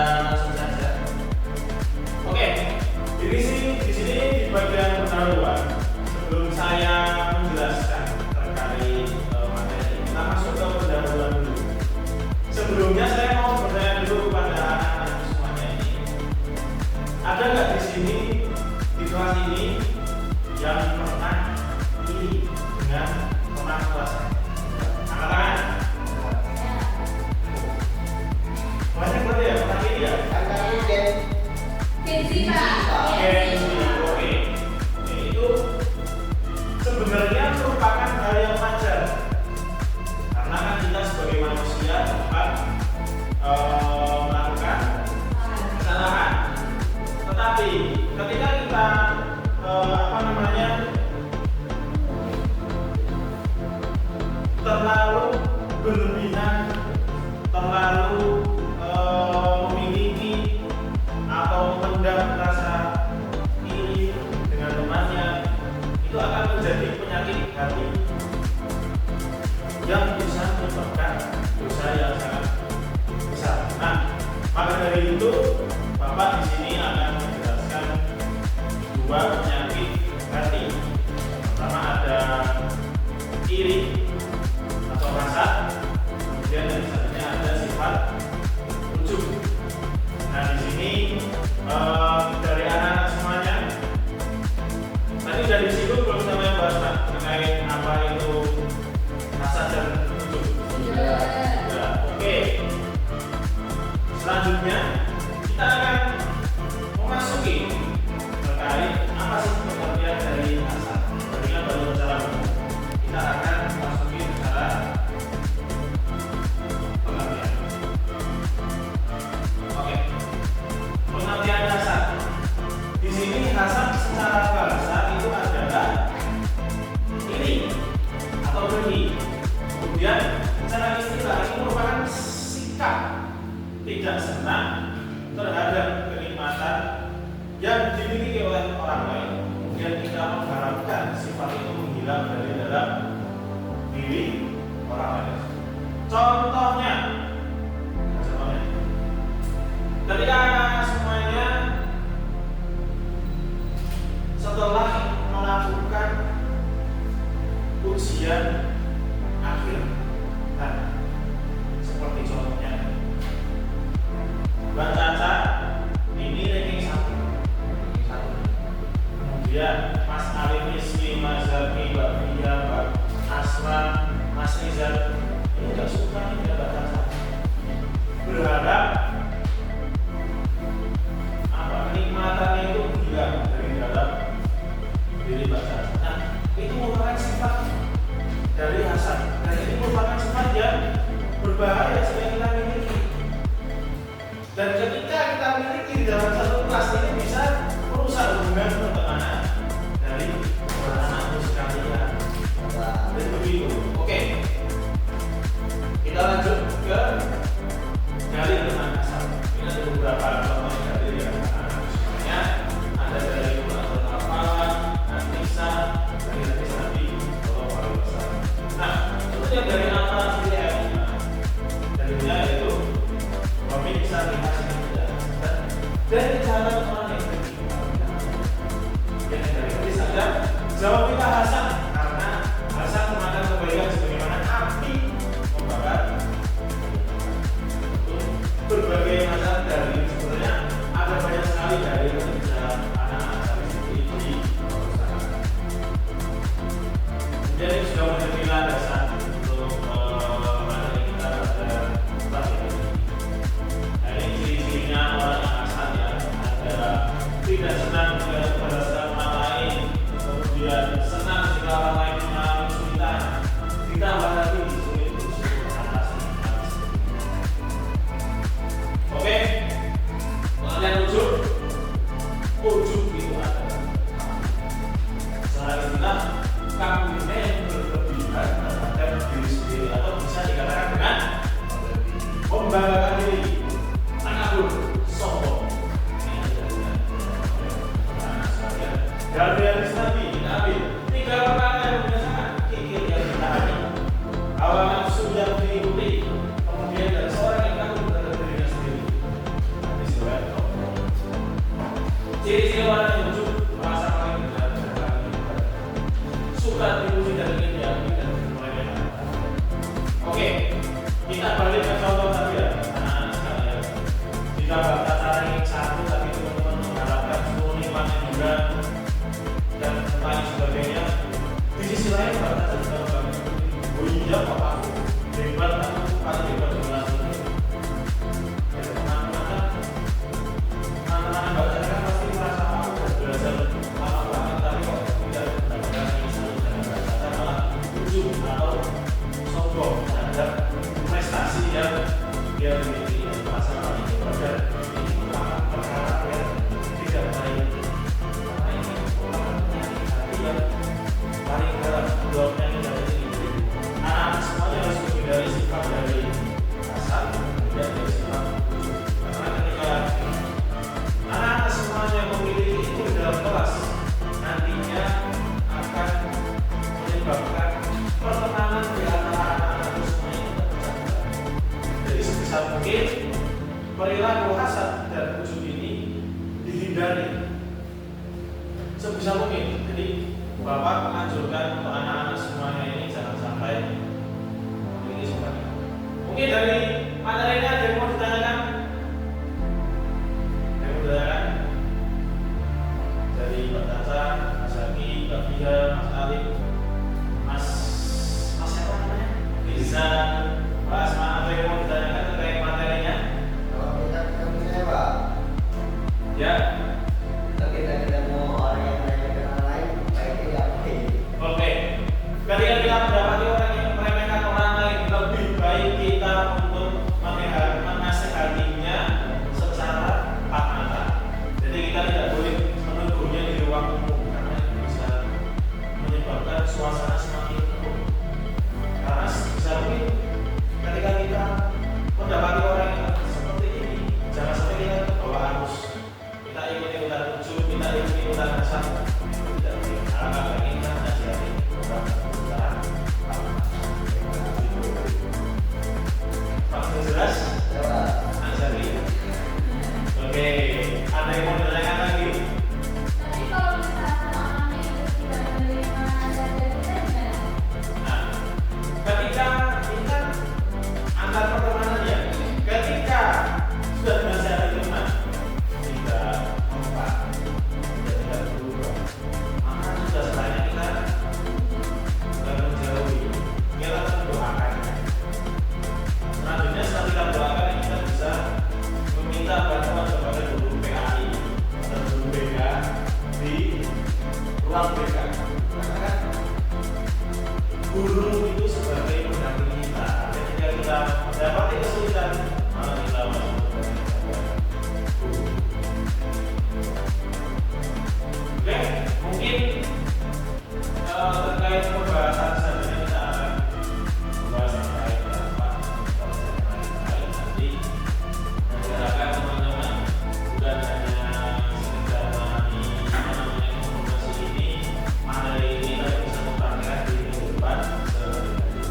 langsung saja. Oke, di sini di bagian pendahuluan sebelum saya menjelaskan terkait materi, kita masuk ke pendahuluan dulu. Sebelumnya saya mau bertanya dulu kepada anak-anak semuanya ini. Ada nggak di sini di kelas ini yang pernah iri dengan teman kelasnya? Angkat tangan. Banyak berarti ya, pernah iri ya? Kenzi Pak. Oke. Itu sebenarnya merupakan hal yang wajar. Karena kan kita sebagai manusia dapat melakukan kesalahan. Tetapi ketika kita terlalu berlebihan, terlalu memiliki atau memendam rasa iri dengan temannya, itu akan menjadi penyakit hati yang bisa menyebabkan dosa yang sangat besar. Nah, maka dari itu Bapak di sini akan menjelaskan dua penyakit hati. Pertama ada iri atau hasad, kemudian yang selanjutnya ada sifat ujub. Nah, di sini dari anak-anak semuanya tadi dari situ belum sama yang bahas Pak terkait apa itu hasad dan ujub. Ya, oke. Selanjutnya kita akan memasuki terkait apa sih pengertian dari hasad. Tadi kan baru bicara, kita akan memasuki secara pengertian. Oke, pengertian hasad. Di sini hasad secara bahasa itu adalah iri atau dengki. Kemudian secara istilah ini merupakan sikap tidak senang terhadap kenikmatan yang dimiliki oleh orang lain. Kemudian kita mengharapkan sifat itu menghilang dari dalam diri orang lain. Contohnya, ketika anak semuanya setelah melakukan ujian akhir, nah, seperti contohnya Mbak Caca ini ranking 1. Kemudian Mas Ali Rizky, Mas Zaki, Mbak Fia, Mbak Aslan, Mas Rizal ini tidak suka ini Mbak Caca. Berharap kenikmatannya itu hilang dari dalam diri Mbak Caca. Nah, itu merupakan sifat dari hasad. Dan ini merupakan sifat yang berbahaya jika kita miliki. Dan ketika kita miliki di dalam satu kelas ini bisa merusak hubungan pertemanan dari anak-anak sekalian. Jadi begitu. Oke. Kita lanjut ke dari teman hasad. Ini ada beberapa contoh dari anak-anak semuanya. Ada dari Muhammad Al-Falah, Anissa, dari Nabi Sallallahu Alaihi Wasallam. Nah, itu yang dari apa pilihan? Dari dia itu pemirsa dikasih dari cara orang yang dari hadis ada jawab kita hasad karena hasad memakan kebaikan sebagaimana api membakar berbagai macam dari sebenarnya ada banyak sekali dari kerja anak-anak dari situ di perusahaan. Jadi sudah menjadi landasan untuk materi kita pada kelas ini. Nah, ini ciri-cirinya orang yang hasad ya, ada tidak senang pada orang lain, kemudian senang jika orang lain mengalami kesulitan, ditambah lagi sulit untuk mengatasi. Oke, pengertian ujub. Ujub itu adalah secara istilah kagumnya yang berlebihan terhadap diri sendiri atau bisa dikatakan dengan membanggakan diri, takabur, sombong. Dari hadis Nabi kita ambil 3 perkara yang berdasarkan kikir yang ditaati, hawa nafsu yang diikuti, kemudian dari seorang yang takut terhadap dirinya sendiri. orang yang ujub merasa paling benar dan paling hebat, suka dipuji dan ingin diakui dan meremehkan. Oke, kita balik ke contoh tadi ya, anak-anak sekalian. Jika bakat tarik satu tapi teman-teman mengharapkan 10 nikmatnya juga dan lain sebagainya, di sisi lain bakat juga banget. Oh iya, Pak, aku hebat, aku paling hebat di kelas ini. Anak-anak bakat kan pasti merasa aku belajar lama banget, tapi kok tidak mendapatkan isi dan bakat malah ujub atau sombong terhadap prestasi yang dia miliki dan merasa paling hebat. Dan ini merupakan perkara yang tidak baik, karena ini merupakan penyakit hati yang paling dalam. Dua penyakit dari ini, anak-anak semuanya harus menghindari sifat dari hasad dan dari sifat ujub. Karena ketika anak-anak semuanya memiliki itu di dalam kelas, nantinya akan menyebabkan pertemanan di antara anak-anak itu semuanya tidak terjaga. Jadi sebisa mungkin perilaku hasad dan ujub ini dihindari sebisa mungkin. Jadi Bapak menganjurkan untuk anak-anak semuanya ini jangan sampai memiliki sifat itu. Mungkin dari materinya ada yang mau ditanyakan? Yang mau ditanyakan? Dari Mbak Tata, Mas Zaki, Mbak Fia, Mas Alif, Mas siapa namanya? Riza, Mas, ada yang mau ditanyakan terkait materinya? Kalau kita punya Pak, Ya. kalau kita ketemu orang yang meremehkan orang lain, baiknya diapain? Oke. Ketika kita mendapati orang yang meremehkan orang lain, lebih baik kita untuk menasehatinya secara empat mata. Jadi kita tidak boleh menegurnya di ruang umum, karena itu bisa menyebabkan suasana semakin keruh. Karena bisa mungkin ketika kita mendapati orang yang seperti ini, jangan sampai kita terbawa arus. Kita ikut-ikutan ujub, kita ikut-ikutan hasad. Tidak boleh. Alangkah baiknya kita nasihati orang secara empat mata. Maksudnya jelas? Coba. Ansari. Oke, ada yang mau ditanyakan lagi? Tapi kalau misalkan orangnya itu tidak menerima dari kita gimana? Nah, ketika ini kan antar pertemanan ya, ketika sudah dinasihati teman, tidak mempan, tidak berubah, maka sudah setelahnya kita sudah menjauhi, kita mendoakan. Selanjutnya setelah kita doakan, kita bisa meminta bantuan kepada guru PAI atau guru BK di ruang BK. Karena kan guru itu sebagai pendamping kita. Ketika kita mendapati kesulitan, maka kita masuk kepada guru. Oke, mungkin terkait pembahasan selanjutnya kita akan membahas terkait dampak lain nanti. Diharapkan teman-teman bukan hanya sekedar memahami informasi ini, materi ini, tapi bisa mempraktikkan di kehidupan sehari-hari.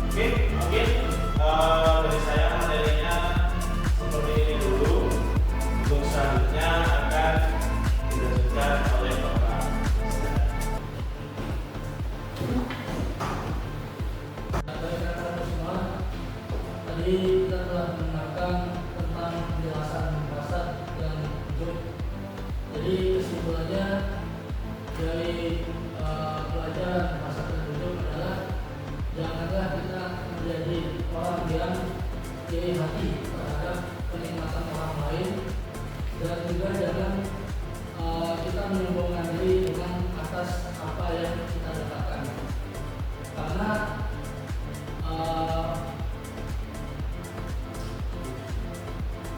Oke, mungkin dari saya materinya seperti ini dulu. Untuk selanjutnya akan dilanjutkan oleh Bapak. Rekan-rekan semua, tadi kita telah mendengarkan tentang penjelasan hasad dan ujub. Jadi kesimpulannya dari pelajaran hasad dan ujub adalah janganlah kita menjadi orang yang iri hati terhadap kenikmatan orang lain, dan juga jangan kita menyombongkan diri dengan atas apa yang kita dapatkan. Karena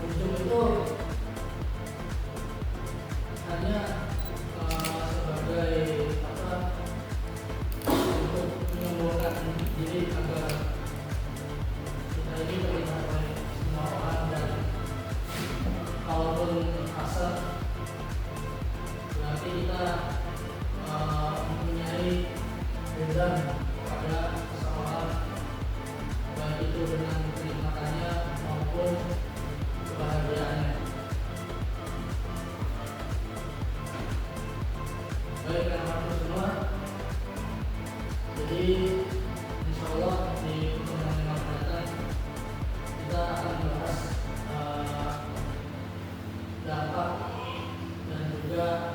ujub itu hanya sebagai apa, untuk menyombongkan diri agar kita ini terlihat oleh semua orang, dan kalaupun hasad berarti kita mempunyai dendam kepada seseorang, baik itu dengan kenikmatannya maupun kebahagiaannya. baik anak-anak semua. Jadi insya Allah di pertemuan yang akan datang kita akan membahas dampak dan juga